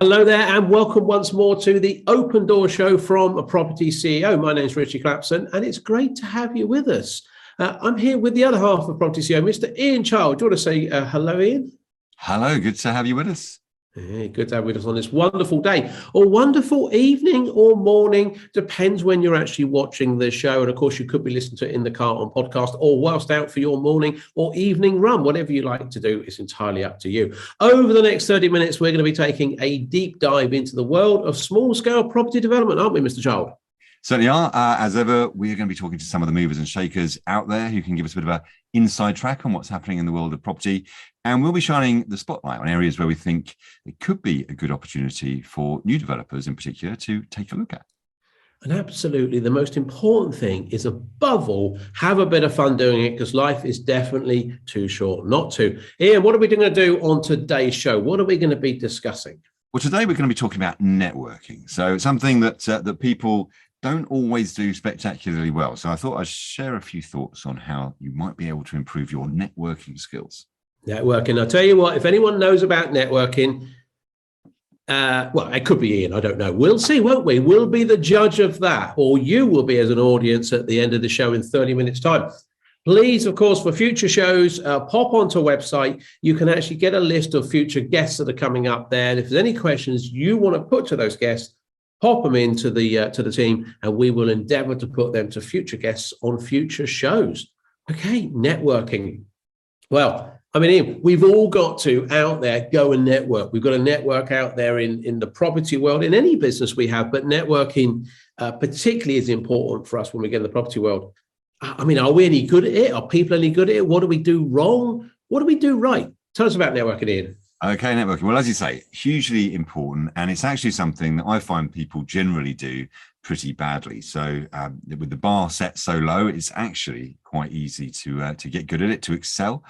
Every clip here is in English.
Hello there and welcome once more to the Open Door Show from a Property CEO. My name is Richie Clapson and it's great to have you with us. I'm here with the other half of Property CEO, Mr. Ian Child. Do you want to say hello, Ian? Hello, good to have you with us. Yeah, good to have you with us on this wonderful day or wonderful evening or morning, depends when you're actually watching the show. And of course, you could be listening to it in the car on podcast or whilst out for your morning or evening run, whatever you like to do, it's entirely up to you. Over the next 30 minutes, we're going to be taking a deep dive into the world of small scale property development, aren't we, Mr. Child? Certainly are. As ever, we're going to be talking to some of the movers and shakers out there who can give us a bit of an inside track on what's happening in the world of property. And we'll be shining the spotlight on areas where we think it could be a good opportunity for new developers in particular to take a look at. And absolutely, the most important thing is, above all, have a bit of fun doing it because life is definitely too short not to. Ian, what are we going to do on today's show? What are we going to be discussing? Well, today we're going to be talking about networking. So something that people don't always do spectacularly well. So I thought I'd share a few thoughts on how you might be able to improve your networking skills. Networking. I'll tell you what, if anyone knows about networking, well, it could be Ian, I don't know. We'll see, won't we? We'll be the judge of that, or you will be as an audience at the end of the show in 30 minutes time. Please, of course, for future shows, pop onto a website. You can actually get a list of future guests that are coming up there. And if there's any questions you want to put to those guests, pop them into the team and we will endeavor to put them to future guests on future shows. Okay, networking. Well, I mean, Ian, we've all got to out there go and network. We've got to network out there in the property world, in any business we have, but networking particularly is important for us when we get in the property world. I mean, are we any good at it? Are people any good at it? What do we do wrong? What do we do right? Tell us about networking, Ian. Okay, networking. Well, as you say, hugely important. And it's actually something that I find people generally do pretty badly. So with the bar set so low, it's actually quite easy to get good at it, to excel.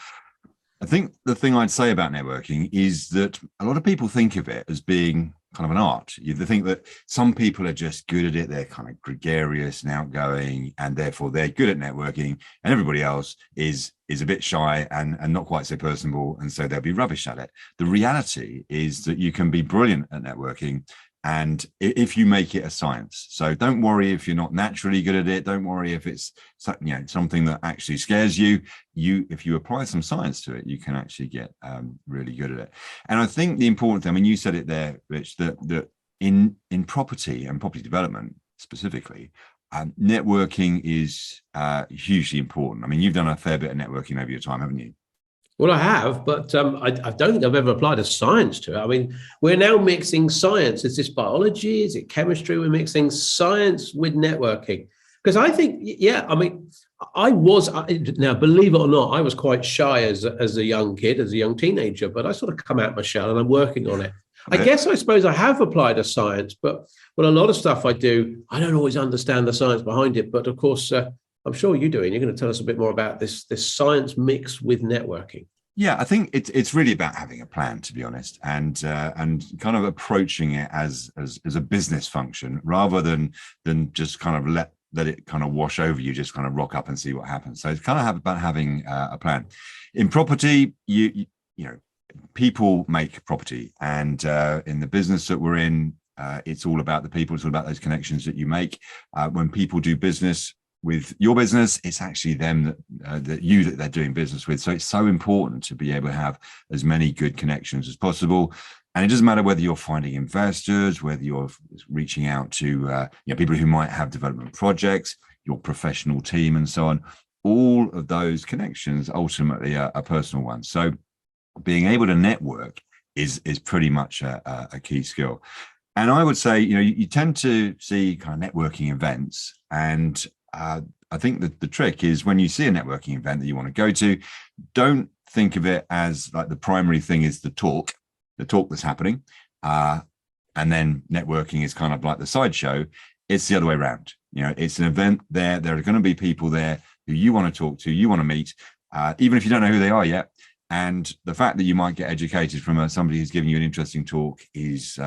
I think the thing I'd say about networking is that a lot of people think of it as being kind of an art. They think that some people are just good at it. They're kind of gregarious and outgoing, and therefore they're good at networking, and everybody else is a bit shy and not quite so personable, and so they'll be rubbish at it. The reality is that you can be brilliant at networking, and if you make it a science. So don't worry if you're not naturally good at it. Don't worry if it's something that actually scares you. If you apply some science to it, you can actually get really good at it. And I think the important thing, I mean, you said it there, Rich, that in property and property development specifically, networking is hugely important. I mean, you've done a fair bit of networking over your time, haven't you? Well, I have, but I don't think I've ever applied a science to it. I mean, we're now mixing science. Is this biology? Is it chemistry? We're mixing science with networking. Because I think, yeah, I mean, now, believe it or not, I was quite shy as a young kid, as a young teenager, but I sort of come out my shell and I'm working on it. I suppose I have applied a science, but a lot of stuff I do, I don't always understand the science behind it. But of course, I'm sure you do, and you're going to tell us a bit more about this science mix with networking. Yeah, I think it's really about having a plan, to be honest, and kind of approaching it as a business function rather than just kind of let it kind of wash over you, just kind of rock up and see what happens. So it's kind of about having a plan. In property, you know, people make property, and in the business that we're in, it's all about the people. It's all about those connections that you make. When people do business with your business, it's actually them that they're doing business with. So it's so important to be able to have as many good connections as possible. And it doesn't matter whether you're finding investors, whether you're reaching out to people who might have development projects, your professional team, and so on. All of those connections ultimately are personal ones. So being able to network is pretty much a key skill. And I would say, you tend to see kind of networking events, and I think that the trick is when you see a networking event that you want to go to, don't think of it as like the primary thing is the talk that's happening. And then networking is kind of like the sideshow. It's the other way around. It's an event there. There are going to be people there who you want to talk to, you want to meet, even if you don't know who they are yet. And the fact that you might get educated from somebody who's giving you an interesting talk is,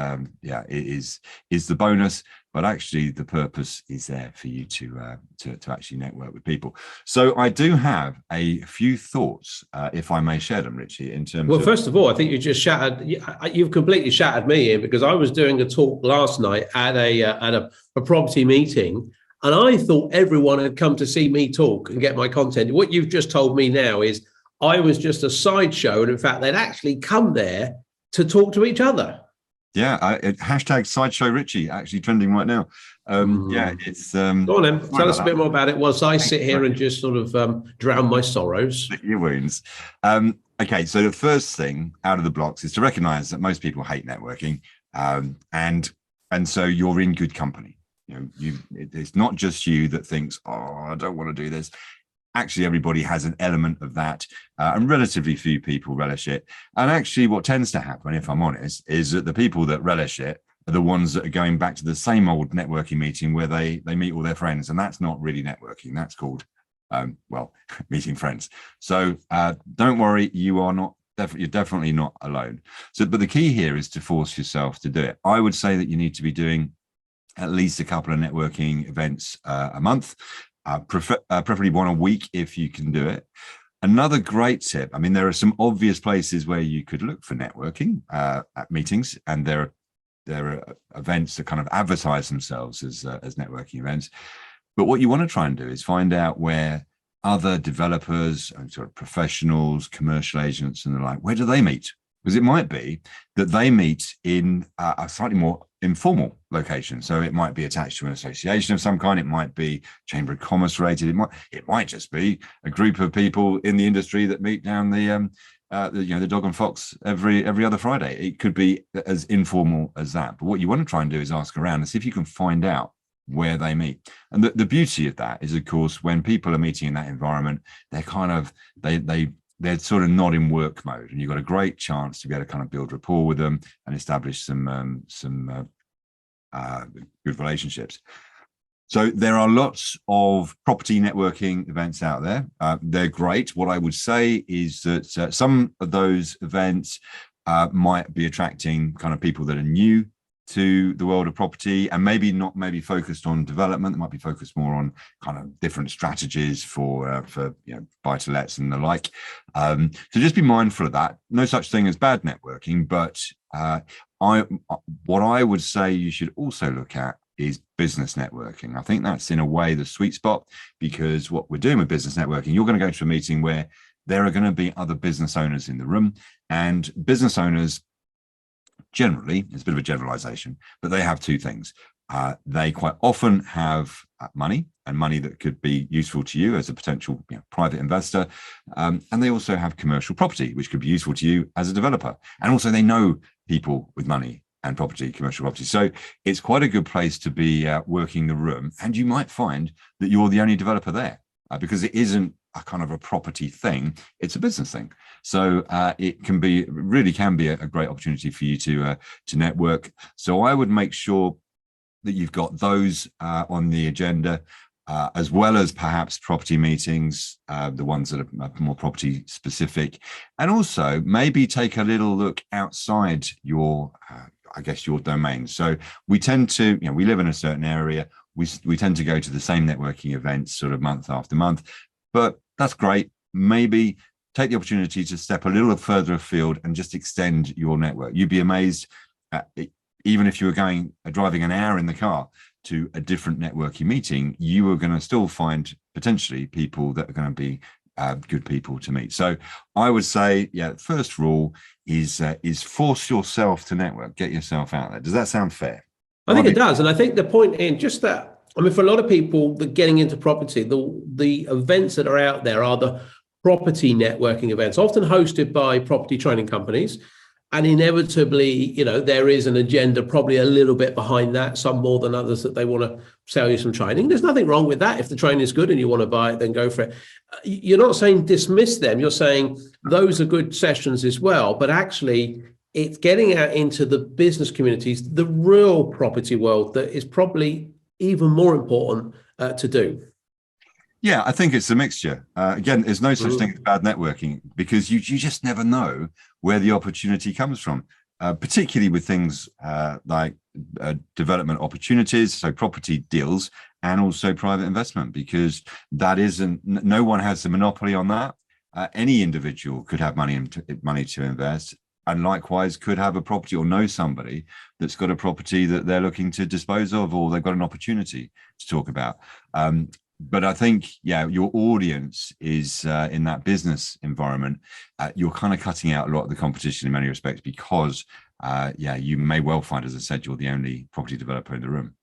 is the bonus. But actually, the purpose is there for you to actually network with people. So I do have a few thoughts, if I may share them, Richie. In terms well, first of all, I think you've completely shattered me in, because I was doing a talk last night at a property meeting, and I thought everyone had come to see me talk and get my content. What you've just told me now is I was just a sideshow, and in fact, they'd actually come there to talk to each other. Yeah, hashtag sideshow Richie actually trending right now. Yeah, it's go on then, tell us a bit more about it whilst I sit here and just sort of drown my sorrows. Your wounds. Okay, so the first thing out of the blocks is to recognize that most people hate networking, and so you're in good company. It's not just you that thinks, oh, I don't want to do this. Actually, everybody has an element of that, and relatively few people relish it. And actually, what tends to happen, if I'm honest, is that the people that relish it are the ones that are going back to the same old networking meeting where they meet all their friends. And that's not really networking. That's called, meeting friends. So don't worry, you're definitely not alone. So, but the key here is to force yourself to do it. I would say that you need to be doing at least a couple of networking events a month. Preferably one a week if you can do it. Another great tip, I mean, there are some obvious places where you could look for networking at meetings, and there are events that kind of advertise themselves as networking events. But what you want to try and do is find out where other developers and sort of professionals, commercial agents and the like, where do they meet? Because it might be that they meet in a slightly more informal location. So it might be attached to an association of some kind. It might be Chamber of Commerce related. It might just be a group of people in the industry that meet down the Dog and Fox every other Friday. It could be as informal as that. But what you want to try and do is ask around and see if you can find out where they meet. And the beauty of that is, of course, when people are meeting in that environment, they're kind of they're sort of not in work mode, and you've got a great chance to be able to kind of build rapport with them and establish some good relationships. So there are lots of property networking events out there. They're great. What I would say is that some of those events might be attracting kind of people that are new to the world of property, and maybe focused on development. It might be focused more on kind of different strategies for buy-to-lets and the like. So just be mindful of that. No such thing as bad networking, but what I would say you should also look at is business networking. I think that's in a way the sweet spot, because what we're doing with business networking, you're going to go to a meeting where there are going to be other business owners in the room, and business owners generally, it's a bit of a generalization, but they have two things. They quite often have money, and money that could be useful to you as a potential private investor. And they also have commercial property, which could be useful to you as a developer. And also they know people with money and property, commercial property. So it's quite a good place to be working the room. And you might find that you're the only developer there because it isn't a kind of a property thing, it's a business thing. So it really can be a great opportunity for you to network. So I would make sure that you've got those on the agenda, as well as perhaps property meetings, the ones that are more property specific, and also maybe take a little look outside your domain. So we tend to, we live in a certain area. We tend to go to the same networking events sort of month after month, but that's great. Maybe take the opportunity to step a little further afield and just extend your network. You'd be amazed, even if you were driving an hour in the car to a different networking meeting, you are going to still find potentially people that are going to be good people to meet. So I would say, first rule is force yourself to network, get yourself out there. Does that sound fair? I think it does. And I think the point in just that, I mean, for a lot of people that getting into property, the events that are out there are the property networking events, often hosted by property training companies. And inevitably, there is an agenda probably a little bit behind that, some more than others, that they want to sell you some training. There's nothing wrong with that. If the training is good and you want to buy it, then go for it. You're not saying dismiss them. You're saying those are good sessions as well. But actually, it's getting out into the business communities, the real property world, that is probably even more important to do. Yeah, I think it's a mixture. Again, there's no such thing as bad networking, because you just never know where the opportunity comes from, particularly with things like development opportunities, so property deals, and also private investment, because no one has the monopoly on that. Any individual could have money to invest, and likewise could have a property or know somebody that's got a property that they're looking to dispose of, or they've got an opportunity to talk about. But I think, yeah, your audience is in that business environment. You're kind of cutting out a lot of the competition in many respects, because, you may well find, as I said, you're the only property developer in the room.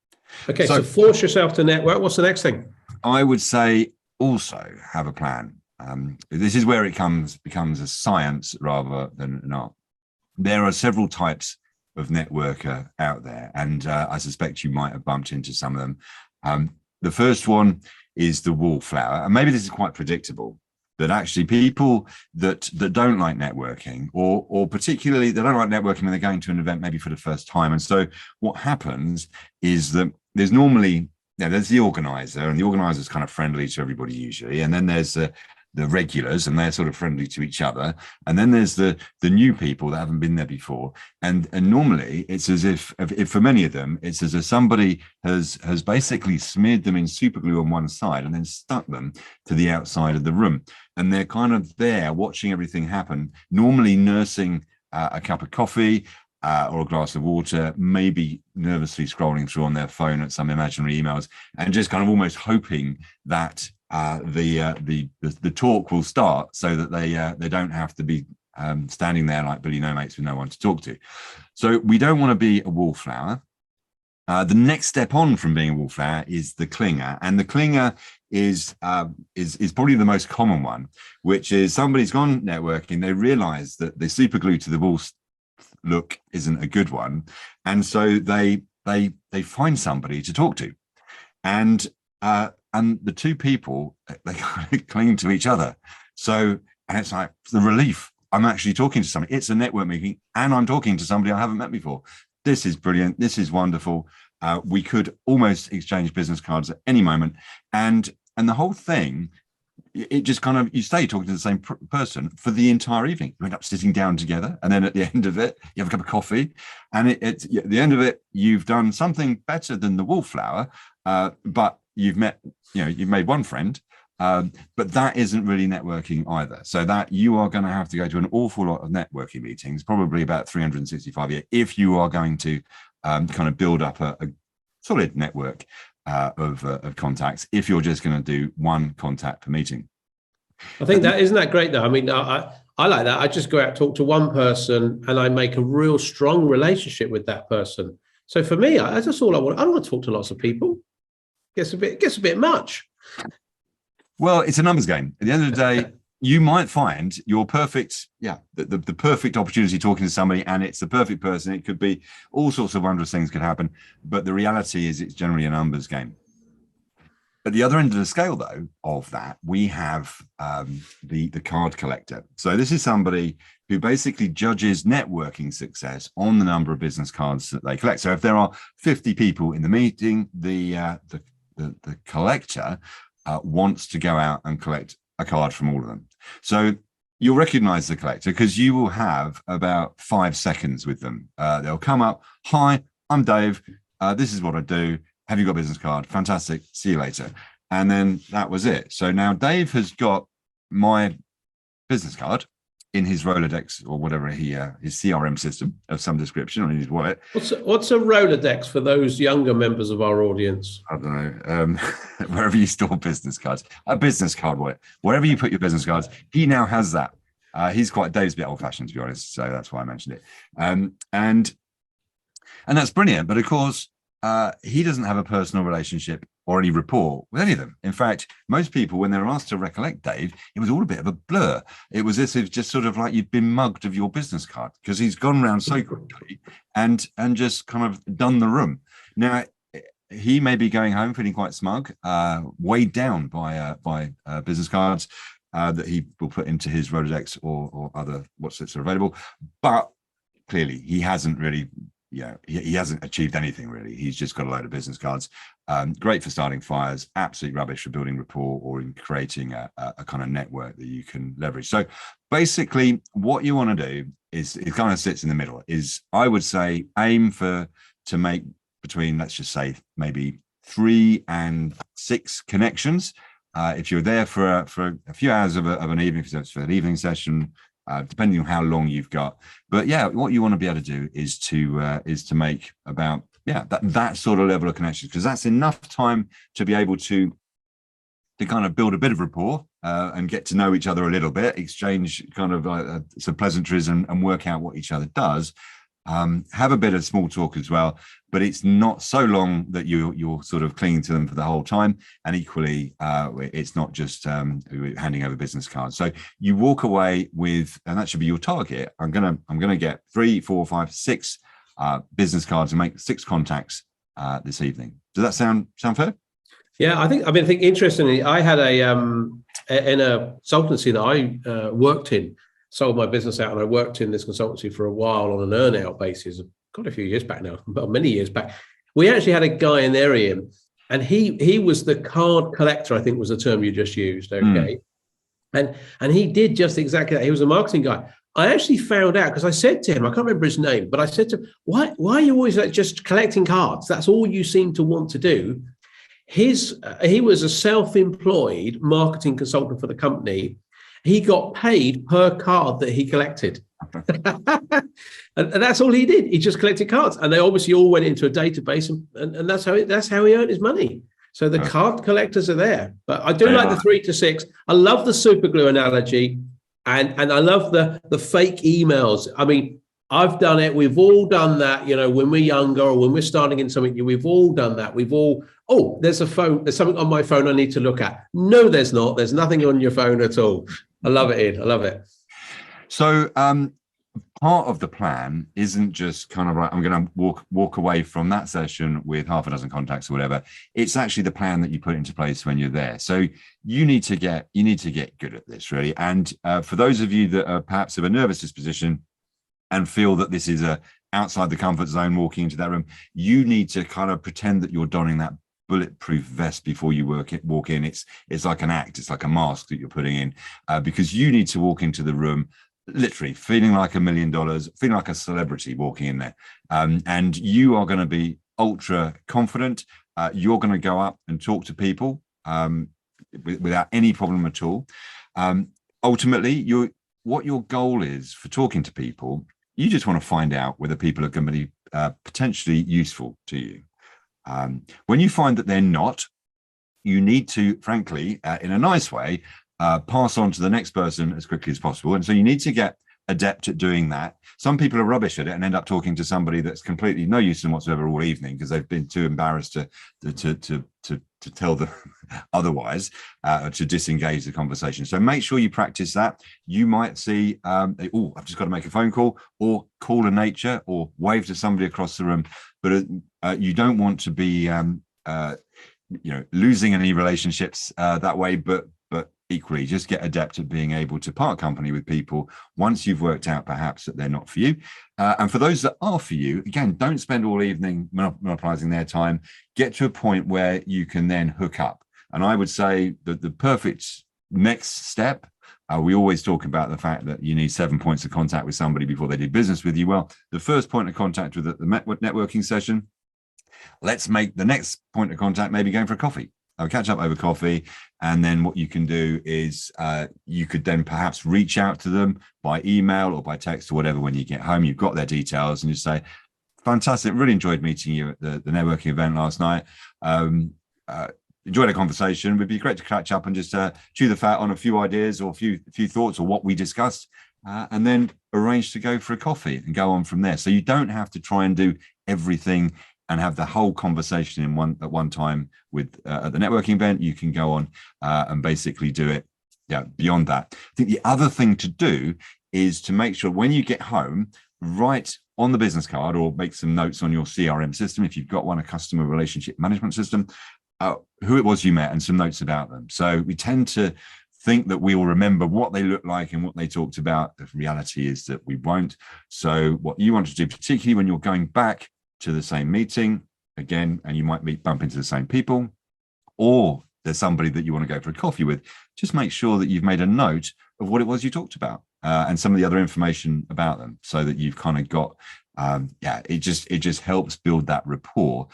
Okay, so force yourself to network. What's the next thing? I would say also have a plan. This is where it becomes a science rather than an art. There are several types of networker out there, and I suspect you might have bumped into some of them. The first one is the wallflower, and maybe this is quite predictable, that actually people that don't like networking, or particularly they don't like networking when they're going to an event maybe for the first time. And so what happens is that there's the organizer, and the organizer is kind of friendly to everybody usually, and then there's the regulars, and they're sort of friendly to each other, and then there's the new people that haven't been there before, and normally it's as if for many of them it's as if somebody has basically smeared them in super glue on one side and then stuck them to the outside of the room, and they're kind of there watching everything happen, normally nursing a cup of coffee or a glass of water, maybe nervously scrolling through on their phone at some imaginary emails, and just kind of almost hoping that the talk will start, so that they don't have to be standing there like Billy No Mates with no one to talk to. So we don't want to be a wallflower. The next step on from being a wallflower is the clinger, and the clinger is probably the most common one, which is somebody's gone networking, they realise that the super glue to the wall look isn't a good one, and so they find somebody to talk to, and the two people, they kind of cling to each other. So, and it's like the relief. I'm actually talking to somebody. It's a network meeting, and I'm talking to somebody I haven't met before. This is brilliant. This is wonderful. We could almost exchange business cards at any moment, and the whole thing, it just kind of, you stay talking to the same person for the entire evening. You end up sitting down together, and then at the end of it, you have a cup of coffee, and at the end of it, you've done something better than the wallflower, but you've made one friend, but that isn't really networking either. So that you are going to have to go to an awful lot of networking meetings, probably about 365 a year, if you are going to kind of build up a solid network of contacts, if you're just going to do one contact per meeting. I think isn't that great though? I mean, I like that. I just go out, talk to one person, and I make a real strong relationship with that person. So for me, that's all I want. I don't want to talk to lots of people. Gets a bit much. Well, it's a numbers game. At the end of the day, you might find your perfect, the perfect opportunity talking to somebody, and it's the perfect person. It could be all sorts of wondrous things could happen, but the reality is it's generally a numbers game. At the other end of the scale, though, of that, we have the card collector. So this is somebody who basically judges networking success on the number of business cards that they collect. So if there are 50 people in the meeting, the collector wants to go out and collect a card from all of them. So you'll recognize the collector because you will have about 5 seconds with them. They'll come up, "Hi, I'm Dave. This is what I do. Have you got a business card? Fantastic. See you later." And then that was it. So now Dave has got my business card in his Rolodex or whatever his CRM system of some description on his wallet. What's a Rolodex for those younger members of our audience? I don't know. Wherever you store business cards, a business card wallet, wherever you put your business cards, he now has that. Dave's a bit old-fashioned, to be honest, so that's why I mentioned it. And that's brilliant. But of course, he doesn't have a personal relationship or any rapport with any of them. In fact, most people, when they're asked to recollect Dave, it was all a bit of a blur. It was as if just sort of like you'd been mugged of your business card, because he's gone around so quickly and just kind of done the room. Now, he may be going home feeling quite smug, weighed down by business cards that he will put into his Rolodex or other whatsits are available. But clearly, he hasn't really he hasn't achieved anything really. He's just got a load of business cards. Great for starting fires, absolute rubbish for building rapport or in creating a kind of network that you can leverage. So basically what you want to do is, it kind of sits in the middle, is I would say aim to make between, let's just say, maybe 3 and 6 connections. If you're there for a few hours of an evening, if it's for an evening session, depending on how long you've got. But yeah, what you want to be able to do is to make about that sort of level of connection, because that's enough time to be able to kind of build a bit of rapport and get to know each other a little bit, exchange kind of some pleasantries and work out what each other does. Have a bit of small talk as well, but it's not so long that you're sort of clinging to them for the whole time. And equally, it's not just handing over business cards. So you walk away with, and that should be your target. I'm gonna get 3, 4, 5, 6 business cards and make 6 contacts this evening. Does that sound fair? Yeah, I think interestingly, I had in a consultancy that I worked in, sold my business out, and I worked in this consultancy for a while on an earn-out basis, quite a few years back now, but many years back. We actually had a guy in there, Ian, and he was the card collector, I think was the term you just used, okay? And he did just exactly that. He was a marketing guy. I actually found out, because I said to him, I can't remember his name, but I said to him, why are you always just collecting cards? That's all you seem to want to do. He was a self-employed marketing consultant for the company. He got paid per card that he collected. and that's all he did. He just collected cards. And they obviously all went into a database, and that's how he earned his money. So the card collectors are there. But I do like the 3 to 6. I love the super glue analogy, and I love the fake emails. I mean, I've done it. We've all done that, when we're younger or when we're starting in something, we've all done that. There's a phone, there's something on my phone I need to look at. No, there's not. There's nothing on your phone at all. I love it, Ian. I love it. So part of the plan isn't just kind of like, I'm going to walk away from that session with half a dozen contacts or whatever. It's actually the plan that you put into place when you're there. So you need to get good at this, really. And for those of you that are perhaps of a nervous disposition and feel that this is outside the comfort zone, walking into that room, you need to kind of pretend that you're donning that bulletproof vest before you walk in. It's like an act. It's like a mask that you're putting in, because you need to walk into the room literally feeling like $1 million, feeling like a celebrity walking in there. And you are going to be ultra confident. You're going to go up and talk to people without any problem at all. Ultimately, what your goal is for talking to people, you just want to find out whether people are going to be potentially useful to you. When you find that they're not, you need to, frankly, in a nice way, pass on to the next person as quickly as possible. And so you need to get adept at doing that. Some people are rubbish at it and end up talking to somebody that's completely no use to them whatsoever all evening, because they've been too embarrassed to tell them otherwise, to disengage the conversation. So make sure you practice that. You might see, I've just got to make a phone call, or call a nature, or wave to somebody across the room. But you don't want to be, losing any relationships that way. But equally, just get adept at being able to part company with people once you've worked out perhaps that they're not for you. And for those that are for you, again, don't spend all evening monopolizing their time. Get to a point where you can then hook up. And I would say that the perfect next step, we always talk about the fact that you need 7 points of contact with somebody before they do business with you. Well, the first point of contact with the networking session, let's make the next point of contact maybe going for a coffee. I'll catch up over coffee. And then what you can do is you could then perhaps reach out to them by email or by text or whatever when you get home. You've got their details, and you say, fantastic, really enjoyed meeting you at the networking event last night. Enjoyed a conversation. It would be great to catch up and just chew the fat on a few ideas or a few thoughts or what we discussed, and then arrange to go for a coffee and go on from there. So you don't have to try and do everything and have the whole conversation at one time with at the networking event. You can go on and basically do it beyond that. I think the other thing to do is to make sure when you get home, write on the business card or make some notes on your CRM system, if you've got one, a customer relationship management system, who it was you met and some notes about them. So we tend to think that we will remember what they look like and what they talked about. The reality is that we won't. So what you want to do, particularly when you're going back to the same meeting again, and you might bump into the same people, or there's somebody that you want to go for a coffee with, just make sure that you've made a note of what it was you talked about and some of the other information about them, so that you've kind of got, it just helps build that rapport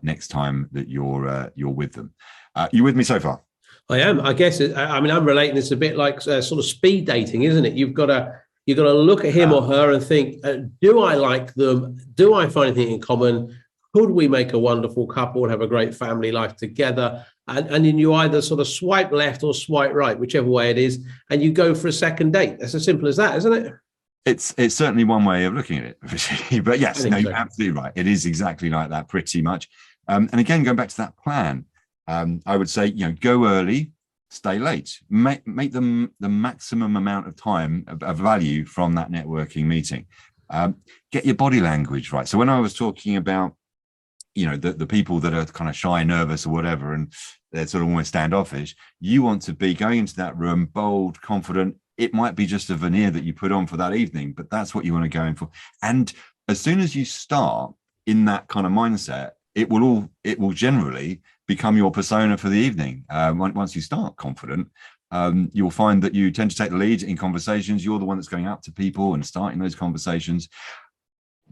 next time that you're with them. You with me so far? I am. I guess. I'm relating this a bit like sort of speed dating, isn't it? You've got to look at him or her and think, do I like them? Do I find anything in common? Could we make a wonderful couple and have a great family life together? And then you either sort of swipe left or swipe right, whichever way it is, and you go for a second date. That's as simple as that, isn't it? It's certainly one way of looking at it. But yes, no, you're absolutely right. It is exactly like that, pretty much. And again, going back to that plan, I would say, go early, stay late. Make them the maximum amount of time of value from that networking meeting. Get your body language right. So when I was talking about, the people that are kind of shy, nervous or whatever, and they're sort of almost standoffish, you want to be going into that room bold, confident. It might be just a veneer that you put on for that evening, but that's what you want to go in for. And as soon as you start in that kind of mindset, it will generally become your persona for the evening. Once you start confident, you'll find that you tend to take the lead in conversations. You're the one that's going up to people and starting those conversations.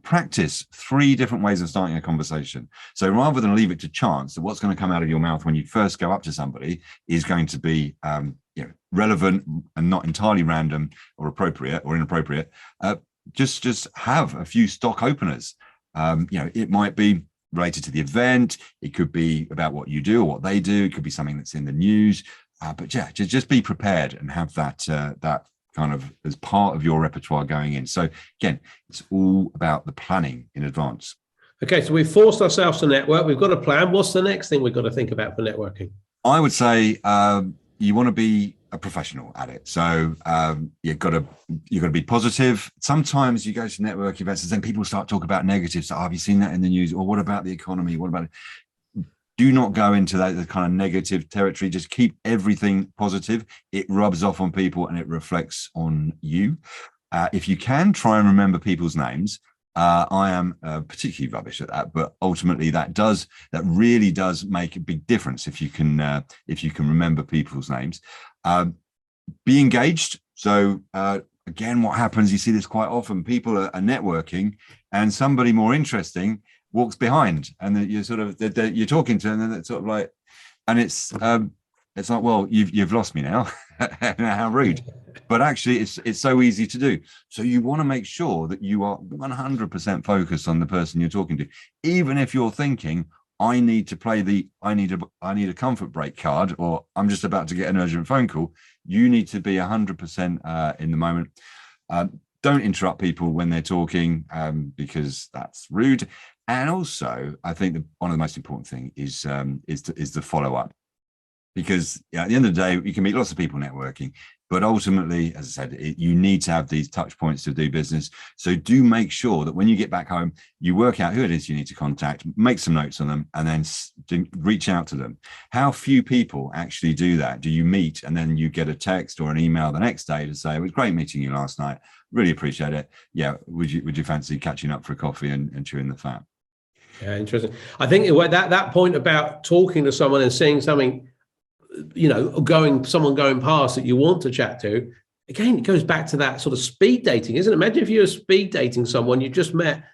Practice 3 different ways of starting a conversation. So rather than leave it to chance, that what's going to come out of your mouth when you first go up to somebody is going to be relevant and not entirely random or appropriate or inappropriate, just have a few stock openers. It might be related to the event. It could be about what you do or what they do. It could be something that's in the news. But just be prepared and have that kind of as part of your repertoire going in. So again, it's all about the planning in advance. Okay, so we've forced ourselves to network. We've got a plan. What's the next thing we've got to think about for networking? I would say you want to be a professional at it. So you've got to be positive. Sometimes you go to network events and then people start talking about negatives. So, have you seen that in the news? Or what about the economy? What about it? Do not go into that kind of negative territory. Just keep everything positive. It rubs off on people and it reflects on you. If you can, try and remember people's names. I am particularly rubbish at that, but ultimately that really does make a big difference if you can remember people's names. Be engaged. So again, what happens? You see this quite often. People are networking, and somebody more interesting walks behind, and then you're talking to them, and then it's sort of like, and it's like, well, you've lost me now. How rude. But actually it's so easy to do. So you want to make sure that you are 100% focused on the person you're talking to, even if you're thinking, I need to play I need a comfort break card, or I'm just about to get an urgent phone call. You need to be 100% in the moment. Don't interrupt people when they're talking, because that's rude. And also, I think one of the most important thing is the follow up, because at the end of the day, you can meet lots of people networking, but ultimately, as I said, you need to have these touch points to do business. So do make sure that when you get back home, you work out who it is you need to contact, make some notes on them, and then reach out to them. How few people actually do that? Do you meet and then you get a text or an email the next day to say, it was great meeting you last night. Really appreciate it. Yeah. Would you fancy catching up for a coffee and chewing the fat? Yeah, interesting. I think that point about talking to someone and seeing something, someone going past that you want to chat to, again, it goes back to that sort of speed dating, isn't it? Imagine if you're speed dating someone you just met,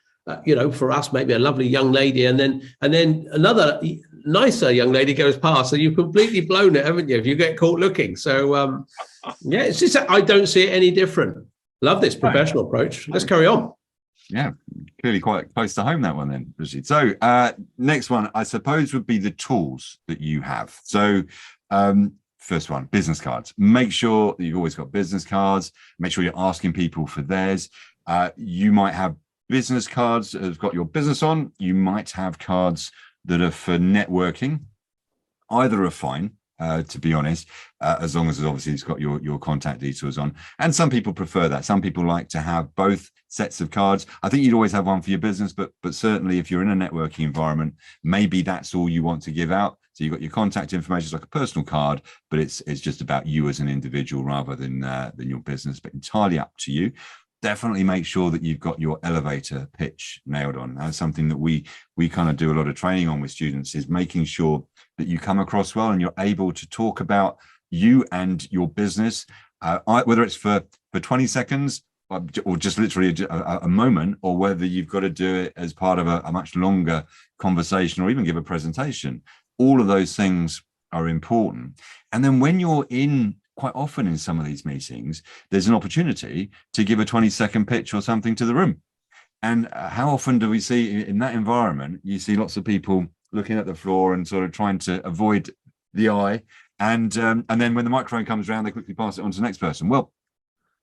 for us, maybe a lovely young lady, and then another nicer young lady goes past, and you've completely blown it, haven't you? If you get caught looking. So, it's just, I don't see it any different. Love this professional approach. Let's carry on. Yeah, clearly quite close to home, that one then, Rashid. So next one, I suppose, would be the tools that you have. So first one, business cards. Make sure that you've always got business cards. Make sure you're asking people for theirs. You might have business cards that have got your business on. You might have cards that are for networking. Either are fine. To be honest, as long as obviously it's got your contact details on. And some people prefer that. Some people like to have both sets of cards. I think you'd always have one for your business, but certainly if you're in a networking environment, maybe that's all you want to give out. So you've got your contact information, it's like a personal card, but it's just about you as an individual rather than your business, but entirely up to you. Definitely make sure that you've got your elevator pitch nailed on. That's something that we kind of do a lot of training on with students, is making sure that you come across well and you're able to talk about you and your business, whether it's for 20 seconds or just literally a moment, or whether you've got to do it as part of a much longer conversation or even give a presentation. All of those things are important. And then when you're quite often in some of these meetings, there's an opportunity to give a 20-second pitch or something to the room. And how often do we see in that environment, you see lots of people looking at the floor and sort of trying to avoid the eye. And then when the microphone comes around, they quickly pass it on to the next person. Well,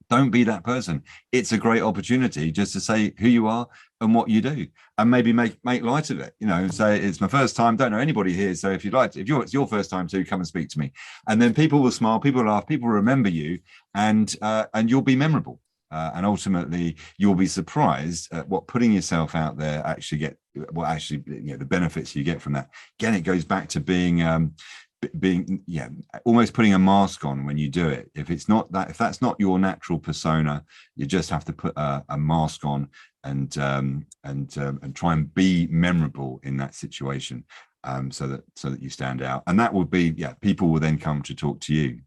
don't be that person. It's a great opportunity just to say who you are and what you do, and maybe make light of it. Say it's my first time, don't know anybody here, so if you'd like to, it's your first time too, come and speak to me. And then people will smile, people will laugh, people will remember you, and you'll be memorable. And ultimately, you'll be surprised at what putting yourself out there the benefits you get from that. Again, it goes back to being almost putting a mask on when you do it. If that's not your natural persona, you just have to put a mask on and try and be memorable in that situation, so that you stand out. And that will be, people will then come to talk to you.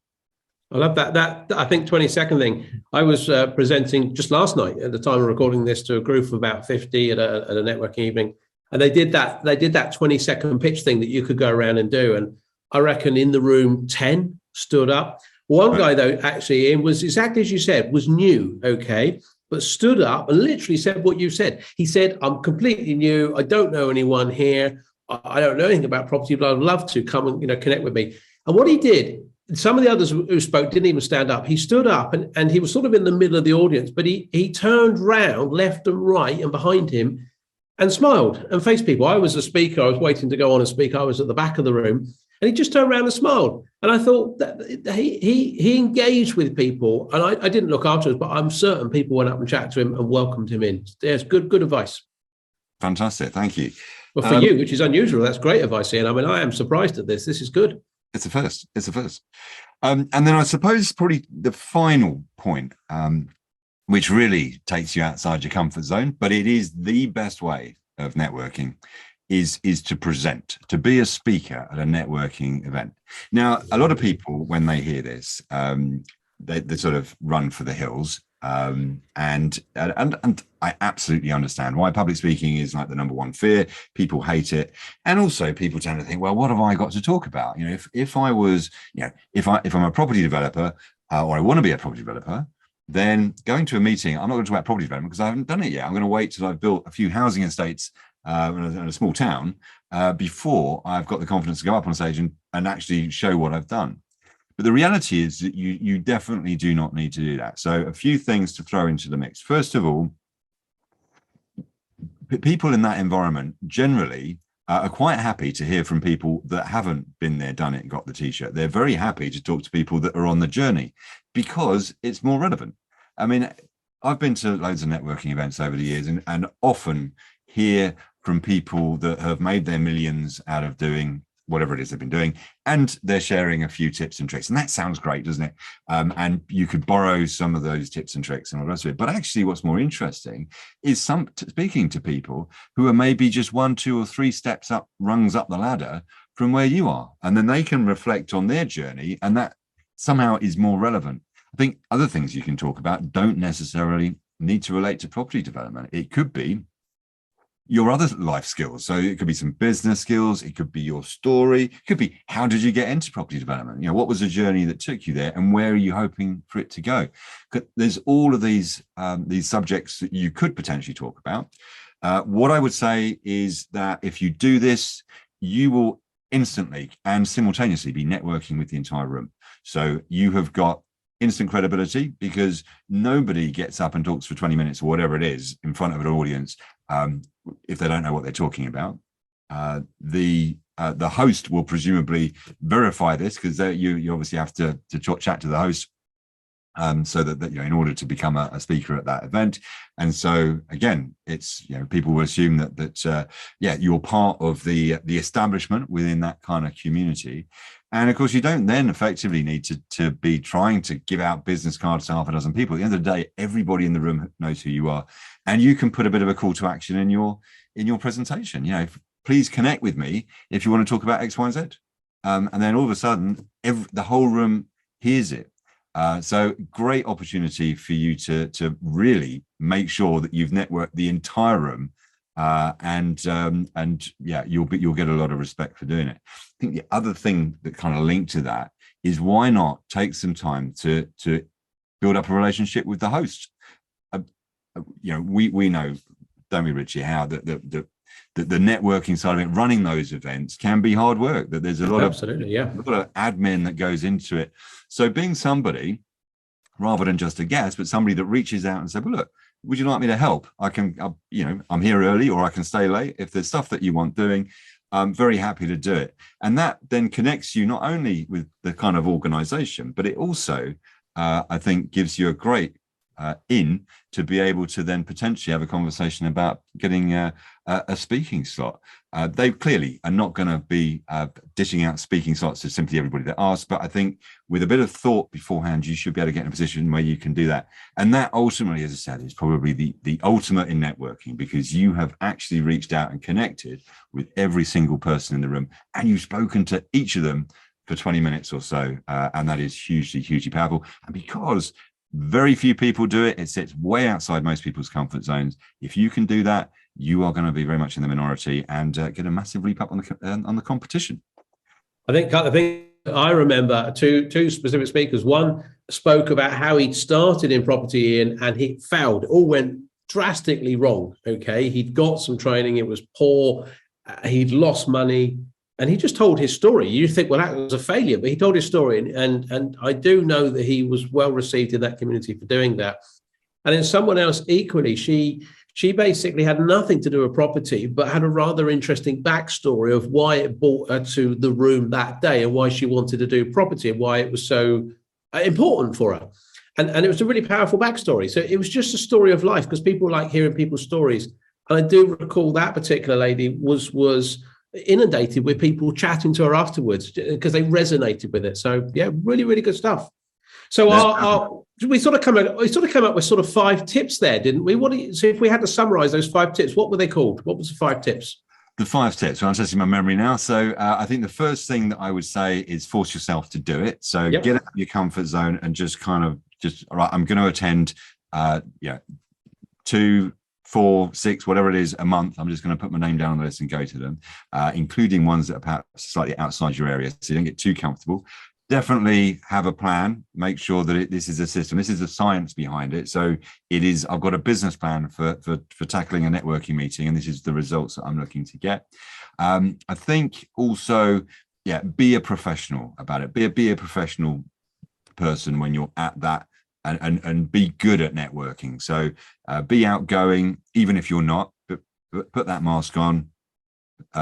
I love that. I think 20-second thing. I was presenting just last night at the time of recording this to a group of about 50 at a networking evening, and they did that 20-second pitch thing that you could go around and do. And I reckon in the room, 10 stood up. One guy, though, actually, Ian, was exactly as you said, was new, okay, but stood up and literally said what you said. He said, I'm completely new. I don't know anyone here. I don't know anything about property, but I'd love to come and connect with me. And what he did, some of the others who spoke didn't even stand up. He stood up and he was sort of in the middle of the audience, but he turned round left and right and behind him and smiled and faced people. I was a speaker. I was waiting to go on and speak. I was at the back of the room. And he just turned around and smiled. And I thought that he engaged with people. And I didn't look afterwards, but I'm certain people went up and chatted to him and welcomed him in. Yes, good advice. Fantastic. Thank you. Well, for you, which is unusual, that's great advice, Ian. I mean, I am surprised at this. This is good. It's a first. And then I suppose probably the final point, which really takes you outside your comfort zone, but it is the best way of networking, is to present, to be a speaker at a networking event. Now, a lot of people, when they hear this, they sort of run for the hills. And I absolutely understand why public speaking is like the number one fear. People hate it. And also people tend to think, well, what have I got to talk about? If I'm a property developer, or I want to be a property developer, then going to a meeting, I'm not going to talk about property development because I haven't done it yet. I'm going to wait till I've built a few housing estates in a small town before I've got the confidence to go up on stage and actually show what I've done. But the reality is that you definitely do not need to do that. So a few things to throw into the mix. First of all, people in that environment generally are quite happy to hear from people that haven't been there, done it, and got the t-shirt. They're very happy to talk to people that are on the journey because it's more relevant. I mean, I've been to loads of networking events over the years and often hear from people that have made their millions out of doing whatever it is they've been doing, and they're sharing a few tips and tricks. And that sounds great, doesn't it? And you could borrow some of those tips and tricks and all the rest of it. But actually what's more interesting is speaking to people who are maybe just 1, 2, or 3 steps up, rungs up the ladder from where you are. And then they can reflect on their journey, and that somehow is more relevant. I think other things you can talk about don't necessarily need to relate to property development. It could be your other life skills. So it could be some business skills. It could be your story. It could be, how did you get into property development? What was the journey that took you there, and where are you hoping for it to go? There's all of these subjects that you could potentially talk about. What I would say is that if you do this, you will instantly and simultaneously be networking with the entire room. So you have got instant credibility because nobody gets up and talks for 20 minutes or whatever it is in front of an audience if they don't know what they're talking about. The host will presumably verify this because you obviously have to chat to the host So that in order to become a speaker at that event. And so again, it's people will assume that you're part of the establishment within that kind of community. And of course, you don't then effectively need to be trying to give out business cards to half a dozen people. At the end of the day, everybody in the room knows who you are, and you can put a bit of a call to action in your presentation. Please connect with me if you want to talk about X, Y, and Z. And then all of a sudden, the whole room hears it. So great opportunity for you to really make sure that you've networked the entire room, and you'll get a lot of respect for doing it. I think the other thing that kind of linked to that is, why not take some time to build up a relationship with the host? We know, don't we, Richie, how the networking side of it, running those events, can be hard work. That there's a lot of admin that goes into it. So being somebody, rather than just a guest, but somebody that reaches out and says, well, look, would you like me to help? I'm here early, or I can stay late. If there's stuff that you want doing, I'm very happy to do it. And that then connects you not only with the kind of organization, but it also, I think, gives you a great in to be able to then potentially have a conversation about getting a speaking slot. They clearly are not going to be dishing out speaking slots to simply everybody that asks, but I think with a bit of thought beforehand, you should be able to get in a position where you can do that. And that ultimately, as I said, is probably the ultimate in networking, because you have actually reached out and connected with every single person in the room, and you've spoken to each of them for 20 minutes or so, and that is hugely, hugely powerful. And because very few people do it, it sits way outside most people's comfort zones. If you can do that, you are going to be very much in the minority and get a massive leap up on the competition. I think I remember two specific speakers. One spoke about how he'd started in property, and he failed. It all went drastically wrong. Okay, he'd got some training, it was poor, he'd lost money. And he just told his story. You think, well, that was a failure, but he told his story. And I do know that he was well received in that community for doing that. And then someone else equally, she basically had nothing to do with property, but had a rather interesting backstory of why it brought her to the room that day, and why she wanted to do property, and why it was so important for her. And it was a really powerful backstory. So it was just a story of life, because people like hearing people's stories. And I do recall that particular lady was inundated with people chatting to her afterwards because they resonated with it. So yeah, really, really good stuff. So we sort of came up with sort of 5 tips there, didn't we? So if we had to summarize those 5 tips, what were they called? What was the 5 tips? The 5 tips. Well, I'm testing my memory now. So I think the first thing that I would say is force yourself to do it. So get out of your comfort zone and just all right, I'm going to attend 2, 4, 6, whatever it is a month. I'm just going to put my name down on the list and go to them, including ones that are perhaps slightly outside your area, so you don't get too comfortable. Definitely have a plan. Make sure that this is a system. This is the science behind it. So it is. I've got a business plan for tackling a networking meeting, and this is the results that I'm looking to get. I think also, be a professional about it. Be a professional person when you're at that. And be good at networking. So be outgoing, even if you're not, but put that mask on.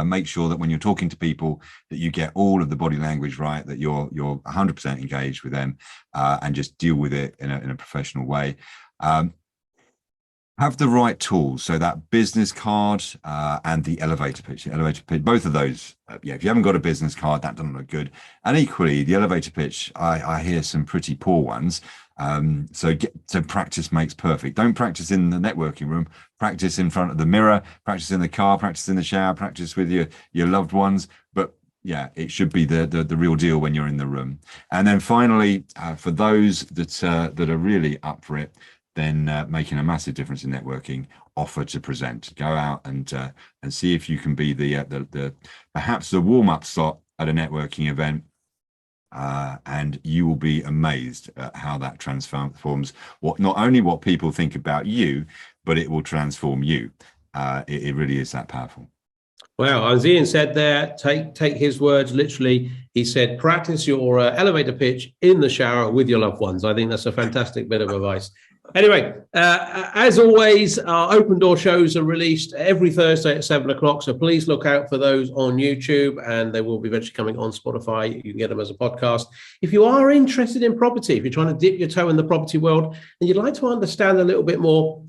Make sure that when you're talking to people that you get all of the body language right, that you're 100% engaged with them, and just deal with it in a professional way. Have the right tools. So that business card and the elevator pitch. Both of those, if you haven't got a business card, that doesn't look good. And equally, the elevator pitch, I hear some pretty poor ones. So practice makes perfect. Don't practice in the networking room. Practice in front of the mirror. Practice in the car. Practice in the shower. Practice with your loved ones. But it should be the real deal when you're in the room. And then finally, for those that are really up for it, then making a massive difference in networking, offer to present. Go out and see if you can be the perhaps the warm-up slot at a networking event. And you will be amazed at how that transforms not only what people think about you, but it will transform you. It really is that powerful. Wow, as Ian said there, take his words literally. He said, practice your elevator pitch in the shower with your loved ones. I think that's a fantastic bit of advice. Anyway, as always, our open door shows are released every Thursday at 7:00. So please look out for those on YouTube, and they will be eventually coming on Spotify. You can get them as a podcast. If you are interested in property, if you're trying to dip your toe in the property world and you'd like to understand a little bit more,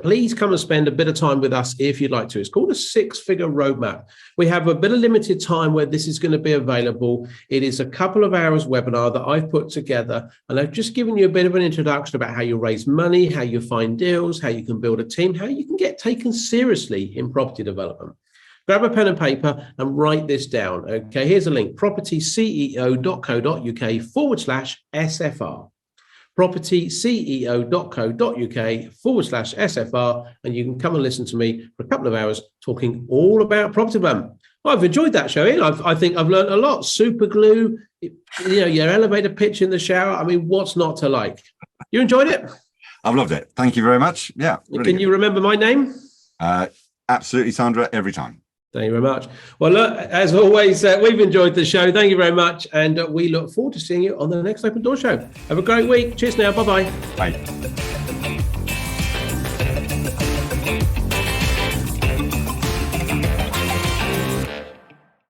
please come and spend a bit of time with us if you'd like to. It's called a 6-figure roadmap. We have a bit of limited time where this is going to be available. It is a couple of hours webinar that I've put together, and I've just given you a bit of an introduction about how you raise money, how you find deals, how you can build a team, how you can get taken seriously in property development. Grab a pen and paper and write this down. Okay, here's a link, propertyceo.co.uk/SFR. propertyceo.co.uk/SFR, and you can come and listen to me for a couple of hours talking all about property development. Well, I've enjoyed that show, Ian. I think I've learned a lot. Super glue, your elevator pitch in the shower. I mean, what's not to like? You enjoyed it? I've loved it. Thank you very much. Yeah. Really Can you remember my name? Absolutely, Sandra, every time. Thank you very much. Well, look, as always, we've enjoyed the show. Thank you very much. And we look forward to seeing you on the next Open Door Show. Have a great week. Cheers now. Bye-bye. Bye.